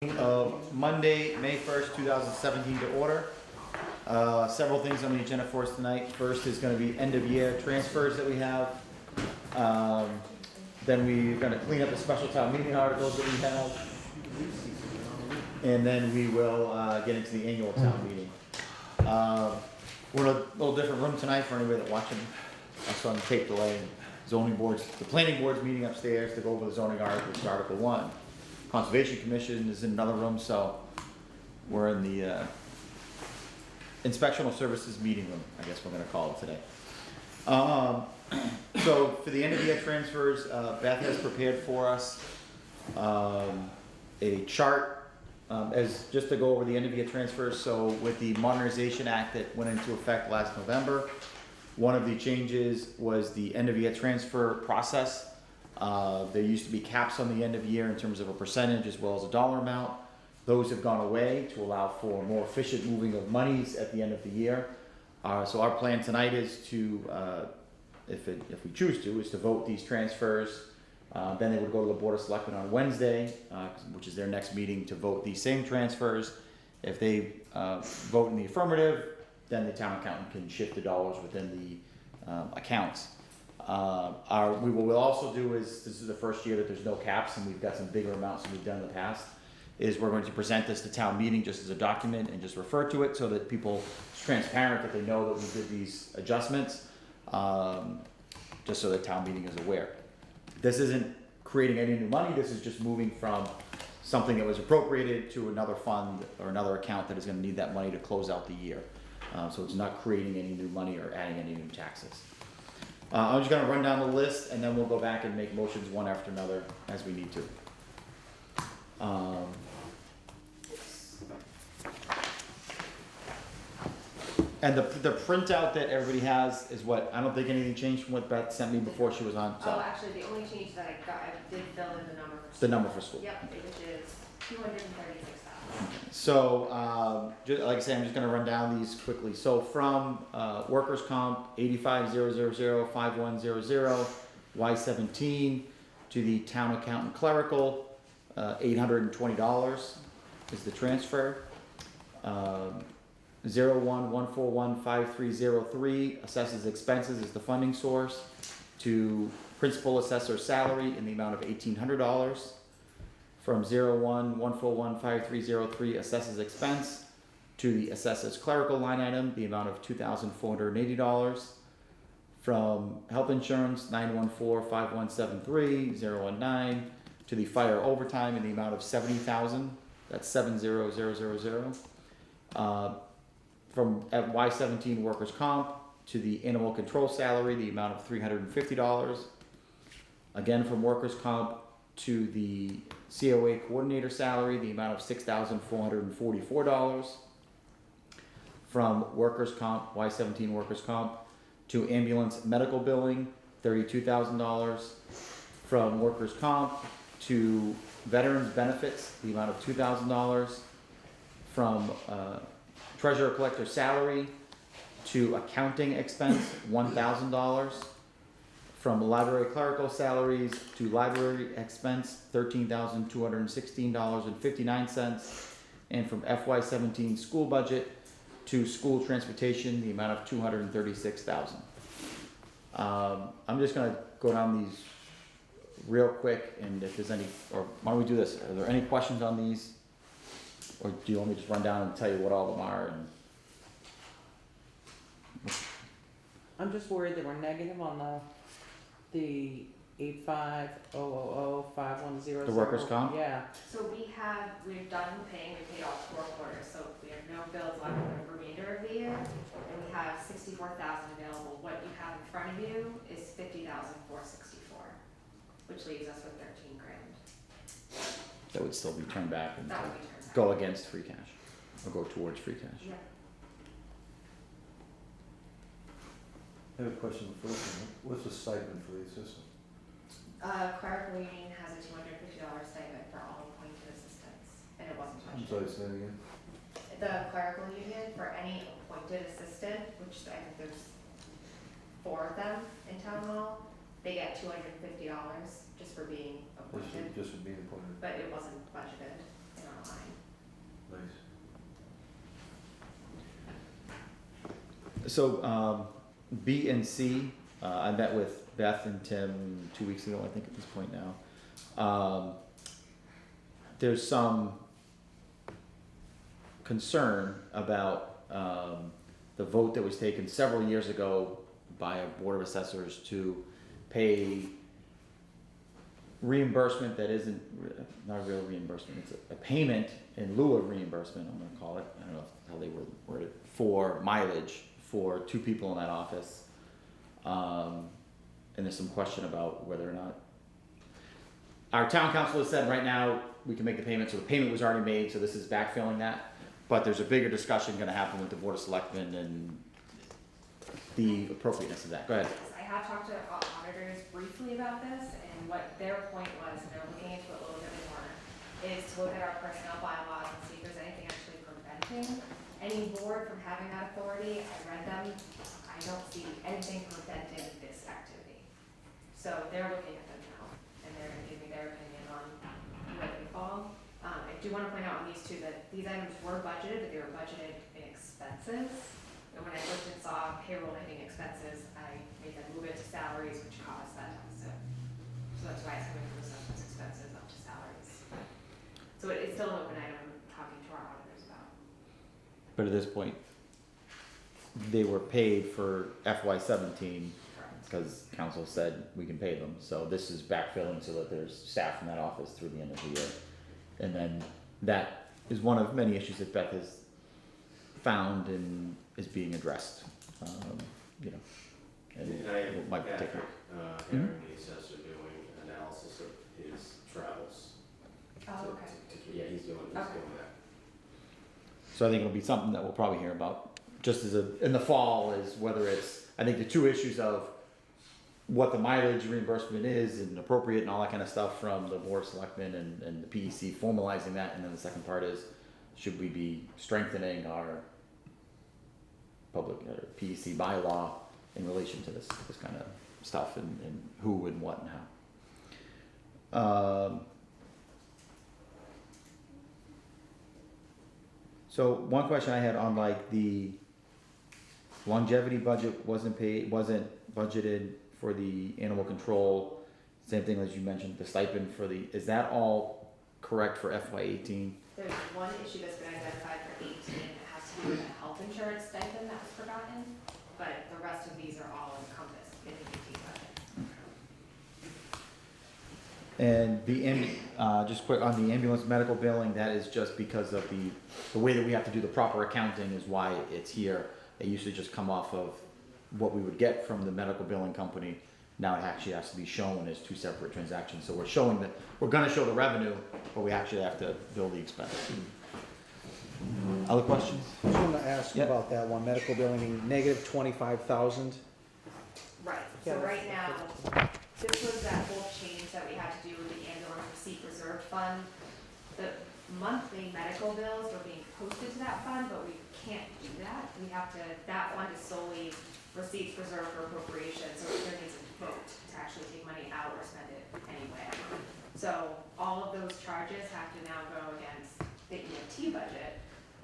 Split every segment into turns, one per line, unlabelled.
Of Monday, May 1st, 2017 to order. Several things on the agenda for us tonight. First is going to be end of year transfers that we have. Then we're going to clean up the special town meeting articles that we have. And then we will get into the annual town meeting. We're in a little different room tonight for anybody that's watching us on the tape delay. Zoning boards, the planning board's meeting upstairs to go over the zoning articles, Article 1. Conservation Commission is in another room, so we're in the inspectional services meeting room, I guess we're gonna call it today. So for the end of the year transfers, Beth has prepared for us a chart as just to go over the end of year transfers. So with the Modernization Act that went into effect last November, one of the changes was the end of year transfer process. There used to be caps on the end of year in terms of a percentage as well as a dollar amount. Those have gone away to allow for more efficient moving of monies at the end of the year. So our plan tonight is to, if we choose to, is to vote these transfers. Then they would go to the Board of Selectmen on Wednesday, which is their next meeting, to vote these same transfers. If they vote in the affirmative, then the town accountant can shift the dollars within the accounts. We will also do is, this is the first year that there's no caps and we've got some bigger amounts than we've done in the past, is we're going to present this to town meeting just as a document and just refer to it so that people, it's transparent that they know that we did these adjustments, just so that town meeting is aware. This isn't creating any new money, this is just moving from something that was appropriated to another fund or another account that is gonna need that money to close out the year. So it's not creating any new money or adding any new taxes. I'm just gonna run down the list and then we'll go back and make motions one after another as we need to. And the printout that everybody has is what, I don't think anything changed from what Beth sent me before she was on. So.
Oh, actually, the only change that I got, I did fill in the number for school.
The number for school.
Yep, which is 236,000.
So, just, like I said, I'm just gonna run down these quickly. So from workers' comp, 85,000,5100, Y17, to the town accountant clerical, $820 is the transfer. 0114153303, assesses expenses is the funding source, to principal assessor salary in the amount of $1,800. From 0114153303, assesses expense, to the assessor's clerical line item, the amount of $2,480. From health insurance, 9145173 to the fire overtime in the amount of $70,000. That's 70000. From at Y17 workers comp to the animal control salary, the amount of $350. Again, from workers comp to the COA coordinator salary, the amount of $6,444. From workers comp, Y17 workers comp, to ambulance medical billing, $32,000. From workers comp to veterans benefits, the amount of $2,000. From treasurer collector salary to accounting expense, $1,000. From library clerical salaries to library expense, $13,216.59. And from FY17 school budget to school transportation, the amount of $236,000. I'm just gonna go down these real quick, and if there's any, or why don't we do this? Are there any questions on these? Or do you want me to just run down and tell you what all of them are? And
I'm just worried that we're negative on the 85,000,5100.
The workers' comp?
Yeah.
So we've done paying, we paid all 4 quarters, so we have no bills left for the remainder of the year. And we have 64,000 available. What you have in front of you is 50,464, which leaves us with 13 grand.
that would still be turned back and
That would be turned back.
go against free cash, or go towards free cash.
Yeah.
I have a question first. What's the stipend for the assistant?
Clerical union has a $250 stipend for all appointed assistants, and it wasn't
I'm
budgeted.
sorry, say that again.
The clerical union, for any appointed assistant, which I think there's 4 of them in town hall, they get $250 just for being appointed,
Just for being appointed.
but it wasn't budgeted in our line.
So, B and C, I met with Beth and Tim 2 weeks ago, I think at this point now. There's some concern about, the vote that was taken several years ago by a board of assessors to pay reimbursement that isn't, not a real reimbursement, it's a payment in lieu of reimbursement, I'm gonna call it, I don't know how they were worded, for mileage for 2 people in that office. And there's some question about whether or not, our town council has said right now, we can make the payment, so the payment was already made, so this is backfilling that. But there's a bigger discussion gonna happen with the board of selectmen and the appropriateness of that, go ahead.
I have talked to auditors briefly about this, and what their point was, and they're looking into it a little bit more, is to look at our personnel bylaws and see if there's anything actually preventing any board from having that authority. I read them, I don't see anything preventing this activity. So they're looking at them now, and they're gonna give me their opinion on where they fall. I do wanna point out on these two that these items were budgeted, but they were budgeted in expenses. And when I looked and saw payroll hitting expenses, I made them move it to salaries, which caused that deficit. So that's why it's coming from assessments expenses up to salaries. So it's still an open item I'm talking to our auditors about.
But at this point, they were paid for FY17
Correct.
because council said we can pay them, so this is backfilling so that there's staff in that office through the end of the year. And then that is one of many issues that Beth has found and is being addressed, you know. And
And I have
it might take,
Patrick, Aaron, the assessor, doing analysis of his travels.
Oh, okay.
Yeah, he's doing
Okay.
that.
so I think it'll be something that we'll probably hear about, just as in the fall, is whether it's, I think the 2 issues of what the mileage reimbursement is and appropriate and all that kind of stuff from the board of selectmen and the PEC formalizing that, and then the second part is, should we be strengthening our public, PEC bylaw in relation to this kind of stuff, and who and what and how. So one question I had on like the longevity budget wasn't budgeted for the animal control. Same thing as you mentioned, the stipend for the, is that all correct for FY18?
There's one issue that's been identified for 18, it has to do with the health insurance stipend that was forgotten, but the rest of these are all encompassed in the 18 budget.
And just quick on the ambulance medical billing, that is just because of the way that we have to do the proper accounting is why it's here. It used to just come off of what we would get from the medical billing company. Now it actually has to be shown as 2 separate transactions. So we're showing that, we're gonna show the revenue, but we actually have to bill the expense. Other questions?
I just wanted to ask
Yep.
about that one, medical billing, negative 25,000.
Right, so right now, this was that whole change that we had to do with the ambulance receipt reserve fund. The monthly medical bills were being posted to that fund, but we can't do that. We have to, that fund is solely receipts reserved for appropriation, so there needs a vote to actually take money out or spend it anyway. So all of those charges have to now go against the EMT budget.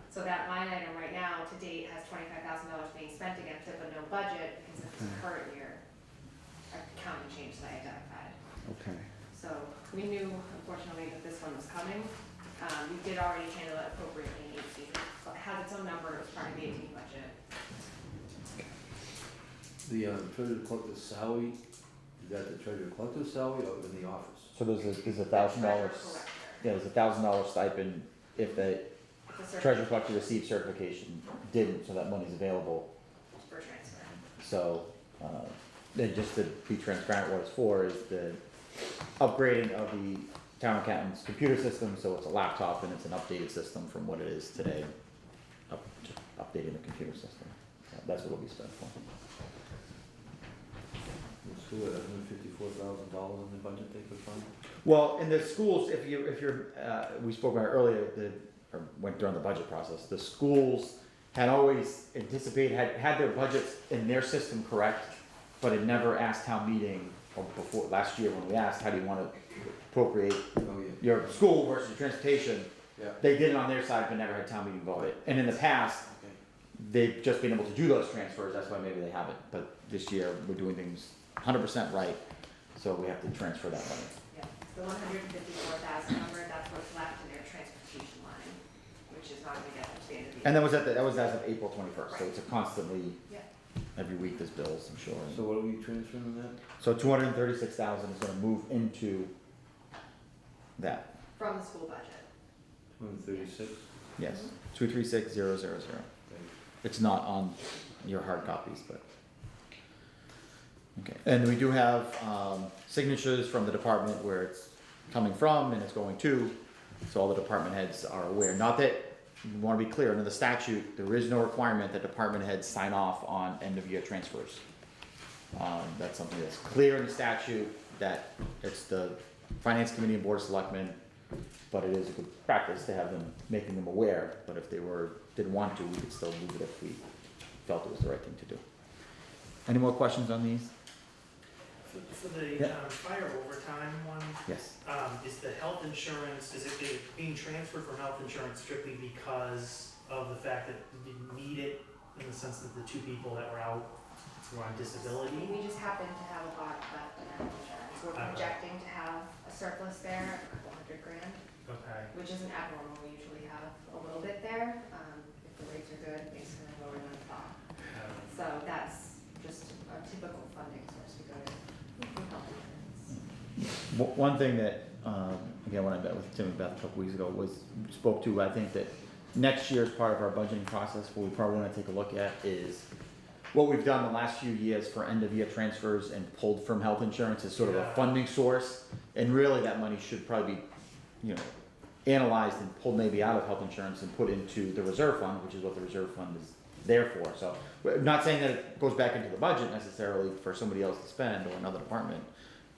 So that line item right now to date has $25,000 being spent against it, but no budget because of the current year accounting change that I identified.
Okay.
So we knew unfortunately that this one was coming. We did already handle it appropriately in 18, but it has its own number, it was part of the 18 budget.
The treasurer collector's salary, is that the treasurer collector's salary or in the office?
So there's $1,000,
Treasurer collector.
yeah, there's $1,000 stipend if the
It's a
treasurer collector received certification, didn't, so that money's available.
for transfer.
So, then just to be transparent, what it's for is the upgrading of the town accountant's computer system, so it's a laptop and it's an updated system from what it is today. Just updating the computer system, that's what it'll be spent for.
The school had $154,000 in the budget they could find?
Well, in the schools, if you're, we spoke about it earlier, or went during the budget process, the schools had always anticipated, had their budgets in their system correct, but had never asked town meeting, or before, last year when we asked, how do you wanna appropriate
Oh, yeah.
your school versus transportation?
Yeah.
They did it on their side, but never had town meeting vote it. And in the past,
Okay.
they've just been able to do those transfers, that's why maybe they haven't, but this year, we're doing things 100% right, so we have to transfer that money.
Yeah, the 154,000 number, that's what's left in their transportation line, which is not gonna get to the end of the year.
And that was as of April 21st, so it's a constantly,
Yeah.
every week there's bills, I'm sure.
So what are we transferring that?
So 236,000 is gonna move into that,
From the school budget.
236?
yes, 236,000. It's not on your hard copies, but. Okay, and we do have, signatures from the department where it's coming from and it's going to, so all the department heads are aware. Not that, we wanna be clear, under the statute, there is no requirement that department heads sign off on end of year transfers. That's something that's clear in the statute, that it's the finance committee and board of selectmen, but it is a good practice to have them, making them aware, but if they didn't want to, we could still move it if we felt it was the right thing to do. Any more questions on these?
For the
Yeah.
fire overtime one,
Yes.
is the health insurance, is it being transferred from health insurance strictly because of the fact that you didn't need it, in the sense that the two people that were out were on disability?
We just happen to have a lot left in health insurance. We're projecting to have a surplus there, a couple $100,000,
Okay,
which isn't abnormal. We usually have a little bit there. If the rates are good, it's gonna lower than I thought. So that's just a typical funding source we go to from health insurance.
One thing that, again, when I met with Tim and Beth a couple weeks ago, spoke to, I think that next year as part of our budgeting process, what we probably wanna take a look at is what we've done the last few years for end of year transfers and pulled from health insurance as sort of a
Yeah.
funding source. And really, that money should probably be, analyzed and pulled maybe out of health insurance and put into the reserve fund, which is what the reserve fund is there for. So, we're not saying that it goes back into the budget necessarily for somebody else to spend or another department,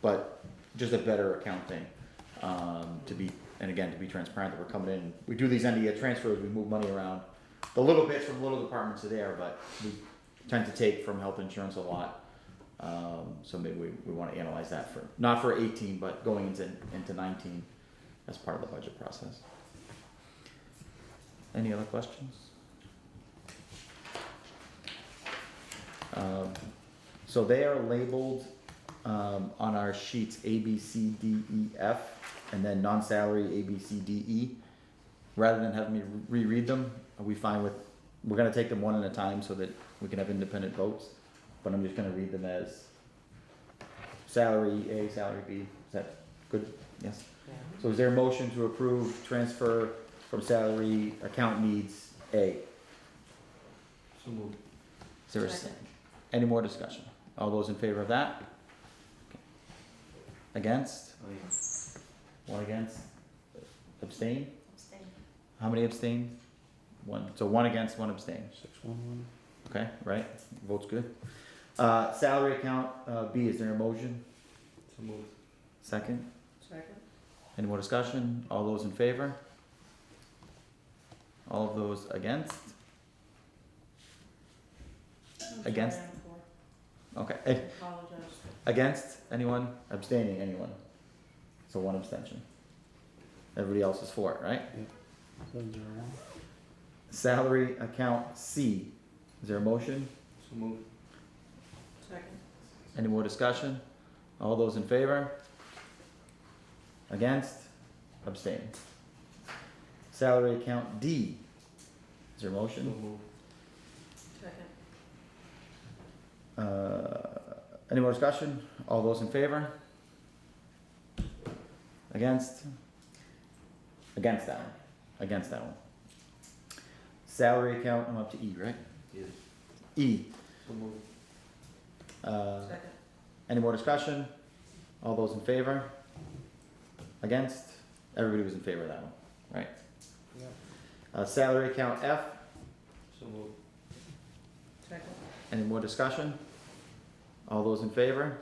but just a better accounting, to be, and again, to be transparent that we're coming in, we do these end of year transfers, we move money around. The little bits from little departments are there, but we tend to take from health insurance a lot. So maybe we wanna analyze that for, not for 18, but going into 19 as part of the budget process. Any other questions? So they are labeled, on our sheets A, B, C, D, E, F, and then non-salary A, B, C, D, E. Rather than having me reread them, are we fine with, we're gonna take them one at a time so that we can have independent votes, but I'm just gonna read them as salary A, salary B, is that good? Yes?
Yeah.
So is there a motion to approve transfer from salary account needs A?
So moved.
Is there a
Second.
any more discussion? All those in favor of that? Okay. Against? One against? Abstain? How many abstain? One, so one against, one abstain.
611.
Okay, right, vote's good. Salary account, B, is there a motion?
So moved.
Second?
Second?
Any more discussion? All those in favor? All of those against? Against? Okay,
Apologize.
against, anyone? Abstaining, anyone? So one abstention. Everybody else is for it, right?
701.
Salary account C, is there a motion?
So moved.
Second?
Any more discussion? All those in favor? Against? Abstain. Salary account D, is there a
So
motion?
moved.
Second?
Any more discussion? All those in favor? Against? Against that one. Against that one. Salary account, I'm up to E, right?
Yes.
E.
So moved.
Second?
Any more discussion? All those in favor? Against? Everybody was in favor of that one, right?
Yep.
Salary account F,
So moved.
Second?
any more discussion? All those in favor?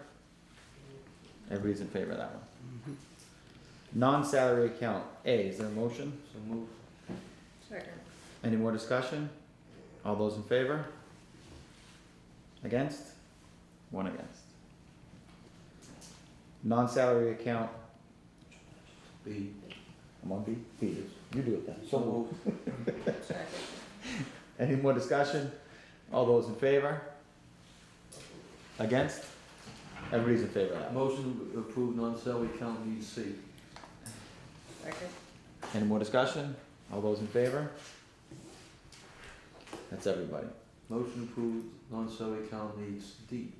Everybody's in favor of that one. Non-salary account A, is there a motion?
So moved.
Second?
Any more discussion? All those in favor? Against? One against. Non-salary account,
B.
I'm on B? B, you do it then.
So moved.
Second?
Any more discussion? All those in favor? Against? Everybody's in favor of that.
Motion to approve non-salary account needs C.
Second.
Any more discussion? All those in favor? That's everybody.
Motion to approve non-salary account needs D.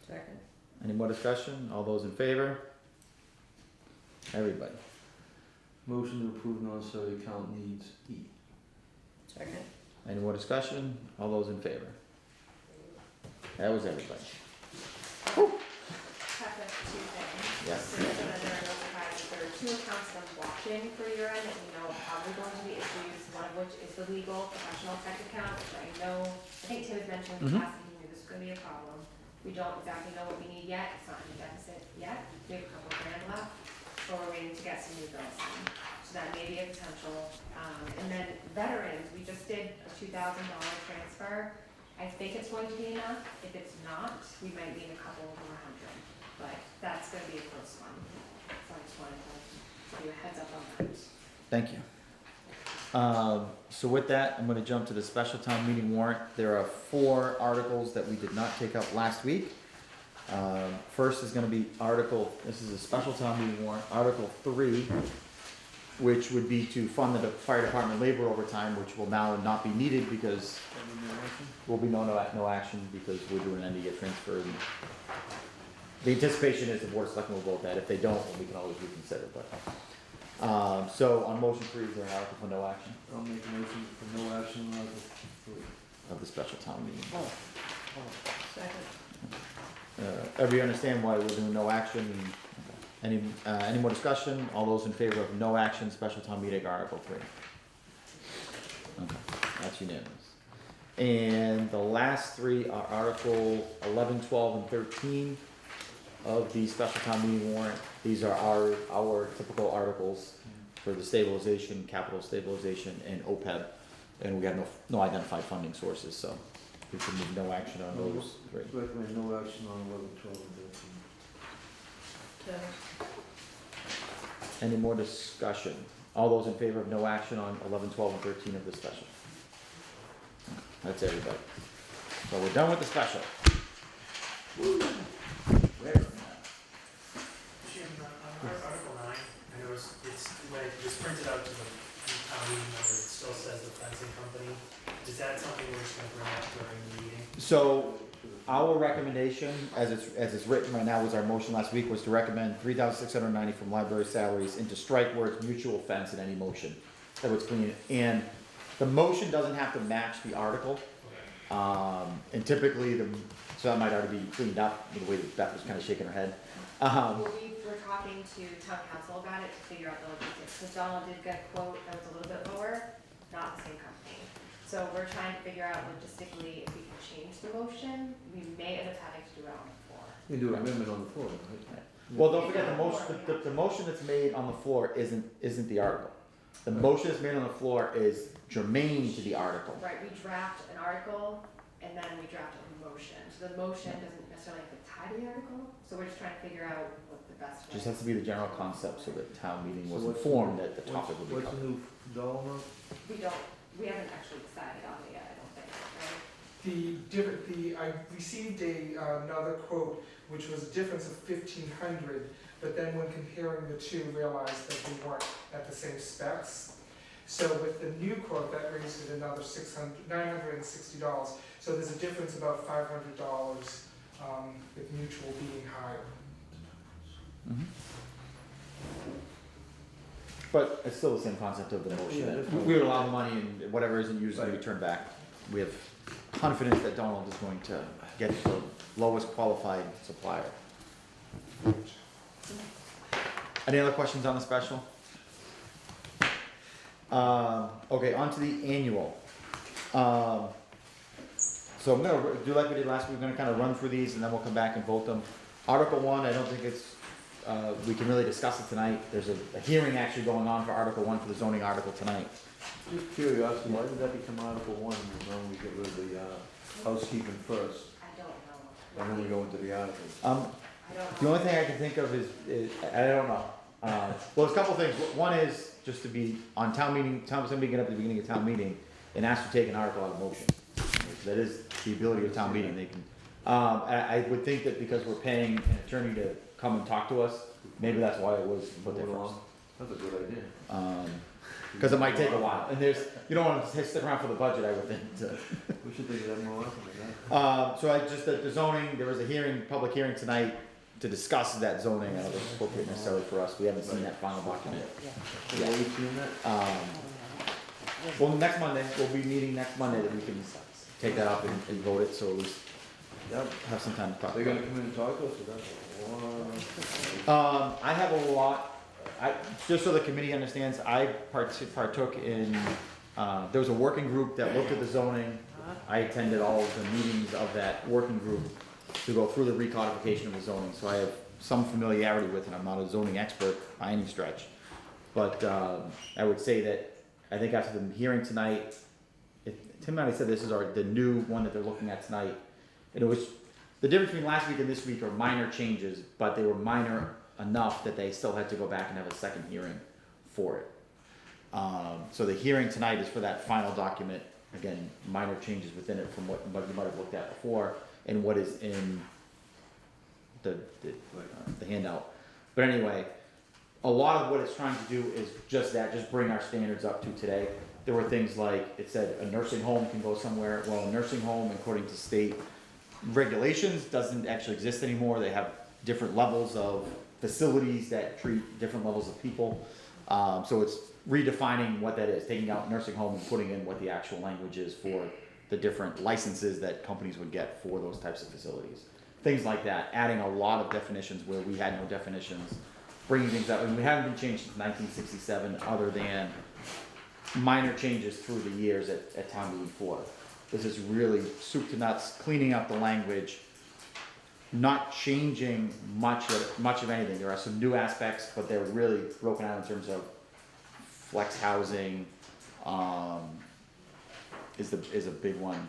Second.
Any more discussion? All those in favor? Everybody.
Motion to approve non-salary account needs E.
Second.
Any more discussion? All those in favor? That was everybody.
Have the two things.
Yes.
So that they're notified that there are two accounts that I'm watching for year end that we know are probably going to be issues, one of which is the legal professional tech account, which I know, I think Tim has mentioned in the past that he knew this was gonna be a problem. We don't exactly know what we need yet, it's not in the deficit yet, we have a couple of grand left, but we're waiting to get some new bills in. So that may be a potential, and then veterans, we just did a $2,000 transfer. I think it's going to be enough, if it's not, we might need a couple more hundred, but that's gonna be a close one. So I just wanted to give you a heads up on that.
Thank you. So with that, I'm gonna jump to the special town meeting warrant. There are 4 articles that we did not take up last week. First is gonna be this is a special town meeting warrant, Article 3, which would be to fund the fire department labor overtime, which will now not be needed because will be no action because we're doing an end of year transfer. The anticipation is the board of selectmen will vote that. If they don't, then we can always reconsider, but. So on motion 3, is there an article for no action
I'll make a motion for no action on Article 3.
of the special town meeting?
Second.
Everybody understand why we're doing no action? Any more discussion? All those in favor of no action, special town meeting, Article 3? Okay, that's unanimous. And the last 3 are Article 11, 12, and 13 of the special town meeting warrant. These are our typical articles for the stabilization, capital stabilization, and OPEB. And we have no identified funding sources, so we can move no action on those 3.
Recommend no action on 11, 12, and 13.
Any more discussion? All those in favor of no action on 11, 12, and 13 of the special? That's everybody. So we're done with the special.
Jim, on Article 9, I noticed when it was printed out to the town meeting number, it still says the fencing company. Is that something we're just gonna bring up during the meeting?
So our recommendation, as it's written right now, was our motion last week, was to recommend $3,690 from library salaries and to strike words mutual fence in any motion. That was clean. And the motion doesn't have to match the article. And typically so that might already be cleaned up, the way that Beth was kind of shaking her head.
Well, we were talking to town council about it to figure out the logistics, because Donald did get a quote that was a little bit lower, not the same company. So we're trying to figure out logistically if we can change the motion, we may end up having to do it on the floor.
You can do an amendment on the floor, right?
Well, don't forget, the motion that's made on the floor isn't the article. The motion that's made on the floor is germane to the article.
Right, we draft an article, and then we draft a motion, so the motion doesn't necessarily have to tie to the article, so we're just trying to figure out what the best way.
Just has to be the general concept so that town meeting was
So what's
informed that the topic would be
What's the
covered.
new dollar amount?
We haven't actually decided on it yet, I don't think, right?
I received another quote, which was a difference of 1,500, but then when comparing the two, realized that they weren't at the same specs. So with the new quote, that raised it another $960. So there's a difference about $500 with mutual being higher.
Mhm. But it's still the same concept of the motion.
Yeah,
that
that's fine.
we would allow the money and whatever isn't used to be
Right.
returned back. We have confidence that Donald is going to get the lowest qualified supplier. Any other questions on the special? Okay, on to the annual. So I'm gonna do like we did last week, we're gonna kind of run through these and then we'll come back and vote them. Article 1, I don't think we can really discuss it tonight. There's a hearing actually going on for Article 1 for the zoning article tonight.
Just curiosity, why did that become Article 1 when we get rid of the housekeeping first,
I don't know.
and then we go into the articles?
I don't know.
The only thing I can think of is I don't know. Well, there's a couple things. One is just to be on town meeting, town meeting at the beginning of town meeting. and ask to take an article out of motion. That is the ability of town meeting, they can, I would think that because we're paying an attorney to come and talk to us, maybe that's why it was put there first.
That's a good idea.
Cause it might take a while, and you don't wanna stick around for the budget, I would think, to.
We should think of that more often than that.
So I just, the zoning, there was a hearing, public hearing tonight to discuss that zoning, I don't think it's appropriate necessarily for us, we haven't seen that final document.
So what are we seeing that?
Well, next Monday, we'll be meeting next Monday, that we can take that up and vote it, so at least
Yep.
have some time to talk
They're
about
gonna
it.
come in and talk to us, or that's a lot.
I have a lot, just so the committee understands, I partook in, there was a working group that looked at the zoning. I attended all of the meetings of that working group to go through the recodification of the zoning, so I have some familiarity with it, I'm not a zoning expert by any stretch. But, I would say that, I think after the hearing tonight, Tim and I said this is the new one that they're looking at tonight. And it was, the difference between last week and this week are minor changes, but they were minor enough that they still had to go back and have a second hearing for it. So the hearing tonight is for that final document, again, minor changes within it from what you might have looked at before and what is in the handout. But anyway, a lot of what it's trying to do is just that, just bring our standards up to today. There were things like, it said a nursing home can go somewhere, well, a nursing home, according to state regulations, doesn't actually exist anymore, they have different levels of facilities that treat different levels of people. So it's redefining what that is, taking out nursing home and putting in what the actual language is for the different licenses that companies would get for those types of facilities. Things like that, adding a lot of definitions where we had no definitions, bringing things up, and we haven't been changed since 1967, other than minor changes through the years at town meeting floor. This is really soup to nuts, cleaning up the language, not changing much of anything. There are some new aspects, but they're really broken out in terms of flex housing, is a big one.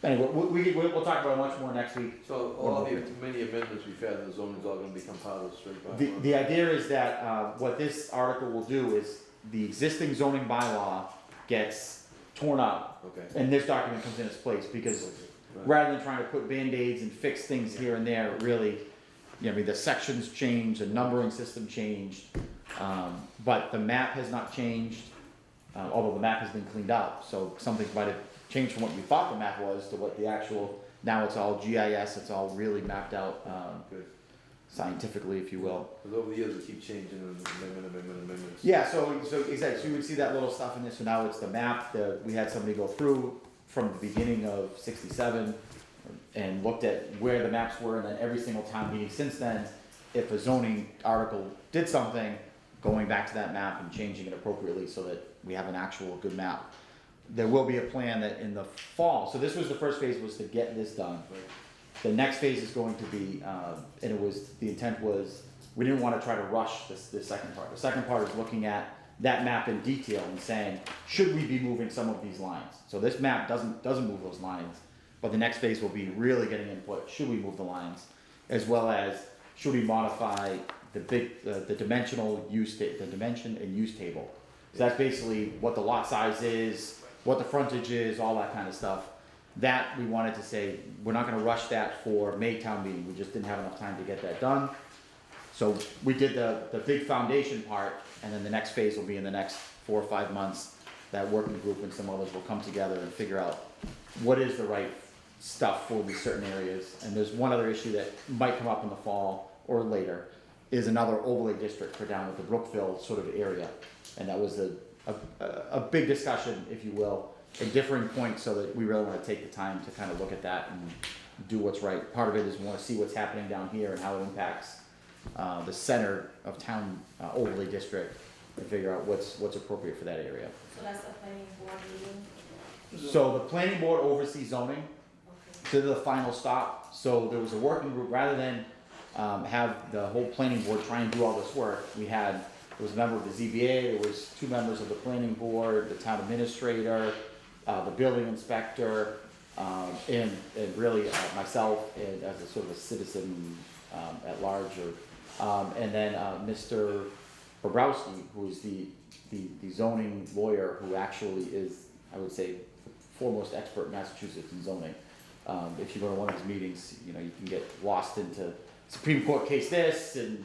Anyway, we'll talk about it much more next week.
So all the many amendments we've had in the zoning is all gonna become part of the straight bylaw.
The idea is that, what this article will do is, the existing zoning bylaw gets torn up,
Okay.
and this document comes in its place, because
Right.
rather than trying to put Band-Aids and fix things here and there, really, I mean, the sections changed, the numbering system changed, but the map has not changed, although the map has been cleaned up, so some things might have changed from what you thought the map was to what the actual, now it's all GIS, it's all really mapped out,
Good.
scientifically, if you will.
Because over the years, we keep changing amendments.
Yeah, so exactly, so you would see that little stuff in this, so now it's the map, we had somebody go through from the beginning of '67 and looked at where the maps were, and then every single town meeting since then, if a zoning article did something, going back to that map and changing it appropriately so that we have an actual good map. There will be a plan that in the fall, so this was the first phase, was to get this done. The next phase is going to be, and the intent was, we didn't wanna try to rush this second part. The second part is looking at that map in detail and saying, should we be moving some of these lines? So this map doesn't move those lines, but the next phase will be really getting input, should we move the lines? As well as, should we modify the dimensional use, the dimension and use table? So that's basically what the lot size is, what the frontage is, all that kind of stuff. That, we wanted to say, we're not gonna rush that for May town meeting, we just didn't have enough time to get that done. So we did the big foundation part, and then the next phase will be in the next 4 or 5 months. That working group and some others will come together and figure out what is the right stuff for these certain areas. And there's one other issue that might come up in the fall or later, is another overlay district for down at the Brookville sort of area. And that was a big discussion, if you will, a differing point, so that we really wanna take the time to kind of look at that and do what's right. Part of it is we wanna see what's happening down here and how it impacts the center of town overlay district, and figure out what's appropriate for that area.
So that's the planning board meeting?
So the planning board oversees zoning
Okay.
to the final stop, so there was a working group, rather than have the whole planning board try and do all this work, there was a member of the ZBA, there was 2 members of the planning board, the town administrator, the building inspector, and really myself, and as a sort of a citizen at large, and then Mr. Bobrowski, who is the zoning lawyer, who actually is I would say, foremost expert in Massachusetts in zoning. If you go to one of his meetings, you know, you can get lost into Supreme Court case this, and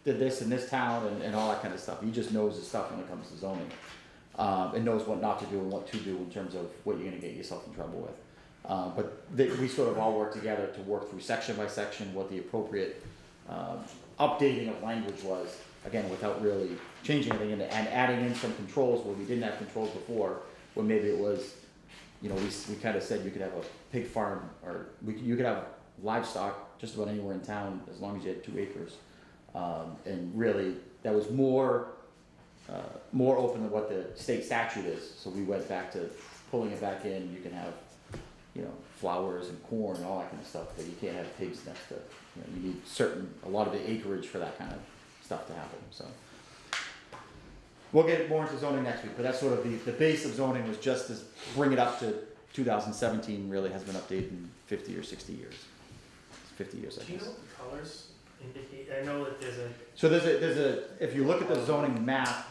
did this in this town, and all that kind of stuff. He just knows his stuff when it comes to zoning. And knows what not to do and what to do in terms of what you're gonna get yourself in trouble with. We sort of all work together to work through section by section what the appropriate updating of language was, again, without really changing anything, and adding in some controls where we didn't have controls before, where maybe it was, you know, we kind of said you could have a pig farm, or you could have livestock just about anywhere in town as long as you had 2 acres. And really, that was more open than what the state statute is, so we went back to pulling it back in. You can have, you know, flowers and corn and all that kind of stuff, but you can't have pigs next to, you know, you need a lot of the acreage for that kind of stuff to happen, so. We'll get more into zoning next week, but that's sort of the base of zoning was just to bring it up to 2017, really has been updated in 50 or 60 years. 50 years, I
Do you
guess.
know what the colors indicate? I know that there's a,
So there's a, if you look at the zoning map,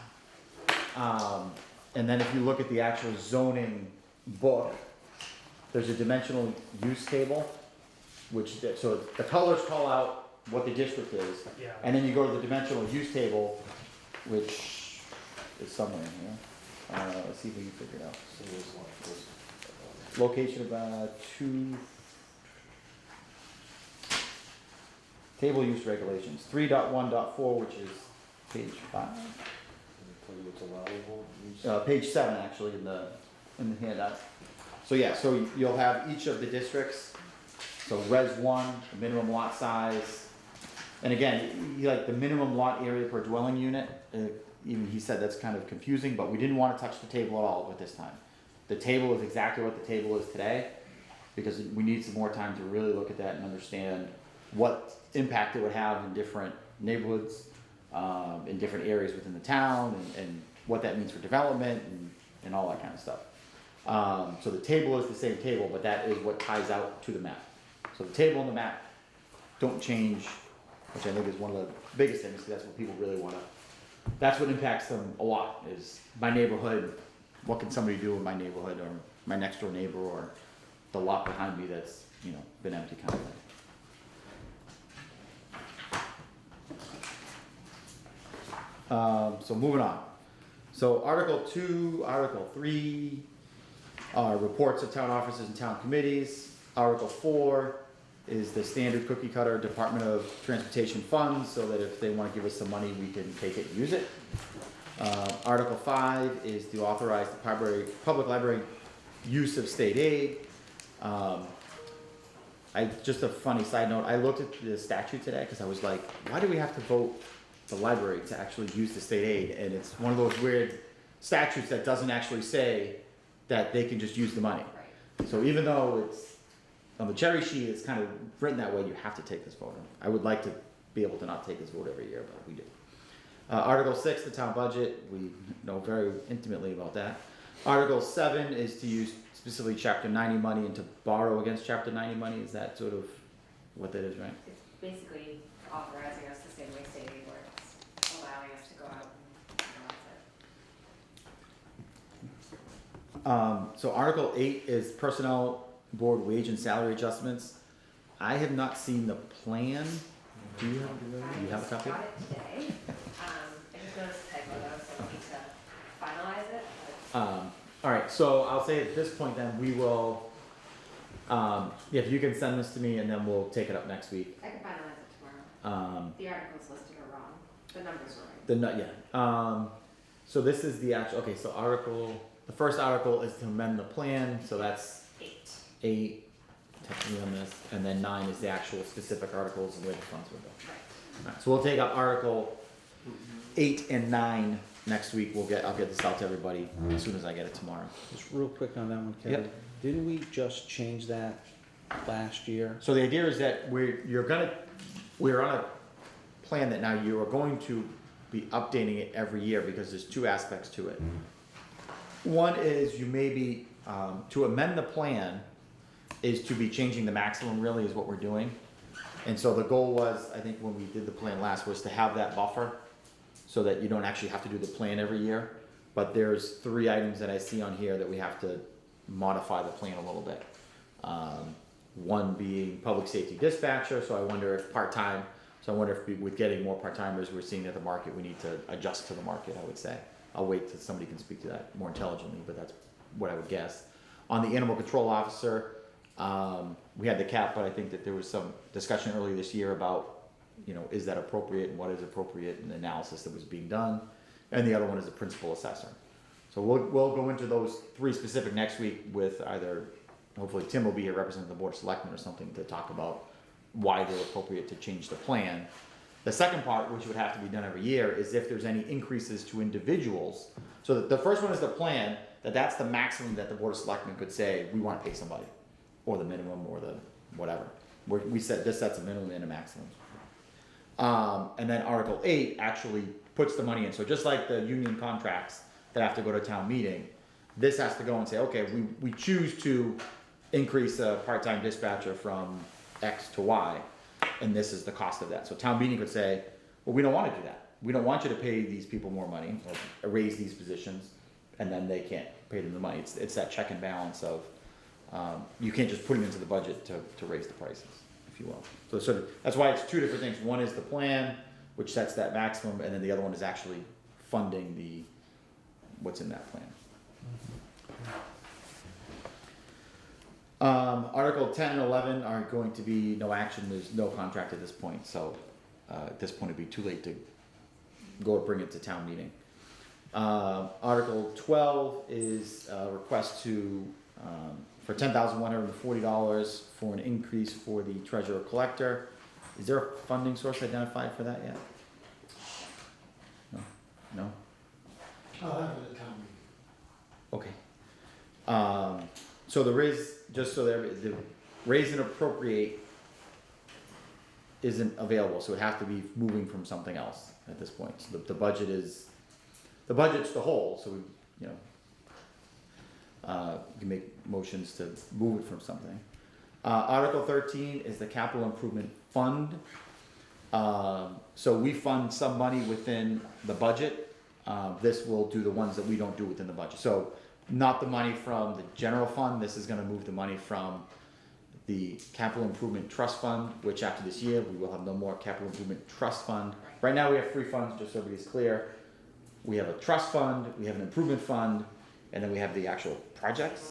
and then if you look at the actual zoning book, there's a dimensional use table, so the colors call out what the district is,
yeah.
and then you go to the dimensional use table, which is somewhere in here. Let's see if we can figure it out.
So there's
Location of table use regulations, 3.1.4, which is page 5.
tell you what's allowable, use.
Page 7 actually in the handout. So yeah, so you'll have each of the districts. So Res 1, the minimum lot size, and again, like the minimum lot area per dwelling unit. Even he said that's kind of confusing, but we didn't want to touch the table at all at this time. The table is exactly what the table is today, because we need some more time to really look at that and understand what impact it would have in different neighborhoods, in different areas within the town, and what that means for development and all that kind of stuff. So the table is the same table, but that is what ties out to the map. So the table and the map don't change, which I think is one of the biggest things, because that's what people really want to, that's what impacts them a lot, is my neighborhood, what can somebody do in my neighborhood, or my next door neighbor, or the lot behind me that's, you know, been empty kind of thing. So moving on. So Article 2, Article 3 are reports of town offices and town committees. Article 4 is the standard cookie cutter Department of Transportation funds, so that if they want to give us some money, we can take it and use it. Article 5 is to authorize the public library use of state aid. Just a funny side note, I looked at the statute today because I was like, why do we have to vote the library to actually use the state aid? And it's one of those weird statutes that doesn't actually say that they can just use the money.
Right.
So even though it's on the cherry sheet, it's kind of written that way, you have to take this vote. I would like to be able to not take this vote every year, but we do. Article 6, the town budget, we know very intimately about that. Article 7 is to use specifically Chapter 90 money and to borrow against Chapter 90 money. Is that sort of what that is, right?
It's basically authorizing us the same way state aid works, allowing us to go out and utilize it.
So Article 8 is personnel board wage and salary adjustments. I have not seen the plan. Do you have a copy?
I just got it today. I just noticed a typo though, so I need to finalize it, but
All right, so I'll say at this point then, we will, if you can send this to me and then we'll take it up next week.
I can finalize it tomorrow. The articles listed are wrong, the numbers are right.
So this is the actual, okay, so the first article is to amend the plan, so that's 8 technically on this, and then 9 is the actual specific articles and where the funds will go.
Right.
Alright, so we'll take up Article 8 and 9 next week. I'll get this out to everybody as soon as I get it tomorrow.
Just real quick on that one, Kevin.
Yep.
Didn't we just change that last year?
So the idea is that we're on a plan that now you are going to be updating it every year, because there's 2 aspects to it. One is you may be, to amend the plan is to be changing the maximum, really is what we're doing. And so the goal was, I think when we did the plan last, was to have that buffer so that you don't actually have to do the plan every year. but there's 3 items that I see on here that we have to modify the plan a little bit. One being public safety dispatcher, so I wonder if part-time, with getting more part-timers, we're seeing that the market, we need to adjust to the market, I would say. I'll wait till somebody can speak to that more intelligently, but that's what I would guess. On the animal control officer, we had the cap, but I think that there was some discussion earlier this year about, is that appropriate and what is appropriate, and the analysis that was being done. And the other one is the principal assessor. So we'll go into those 3 specific next week with either, hopefully Tim will be here representing the board of selectmen or something to talk about why they're appropriate to change the plan. The second part, which would have to be done every year, is if there's any increases to individuals. So the first one is the plan, that's the maximum that the board of selectmen could say, we want to pay somebody, or the minimum, or the whatever. We said this sets a minimum and a maximum. And then Article 8 actually puts the money in. So just like the union contracts that have to go to town meeting, this has to go and say, okay, we choose to increase a part-time dispatcher from X to Y, and this is the cost of that. So town meeting could say, well, we don't want to do that. We don't want you to pay these people more money or raise these positions, and then they can't pay them the money. It's that check and balance of, you can't just put them into the budget to raise the prices, if you will. So sort of, that's why it's 2 different things. One is the plan, which sets that maximum, and then the other one is actually funding what's in that plan. Article 10 and 11 are going to be no action. There's no contract at this point, so at this point it'd be too late to go bring it to town meeting. Article 12 is a request for $10,140 for an increase for the treasurer collector. Is there a funding source identified for that yet? No?
I'll have it at town meeting.
Okay. So the raise, just so the raise and appropriate isn't available, so it has to be moving from something else at this point. So the budget's the whole, so you can make motions to move it from something. Article 13 is the capital improvement fund. So we fund some money within the budget. This will do the ones that we don't do within the budget. So not the money from the general fund. This is going to move the money from the capital improvement trust fund, which after this year we will have no more capital improvement trust fund. Right now we have 3 funds, just so everybody's clear. We have a trust fund, we have an improvement fund, and then we have the actual projects.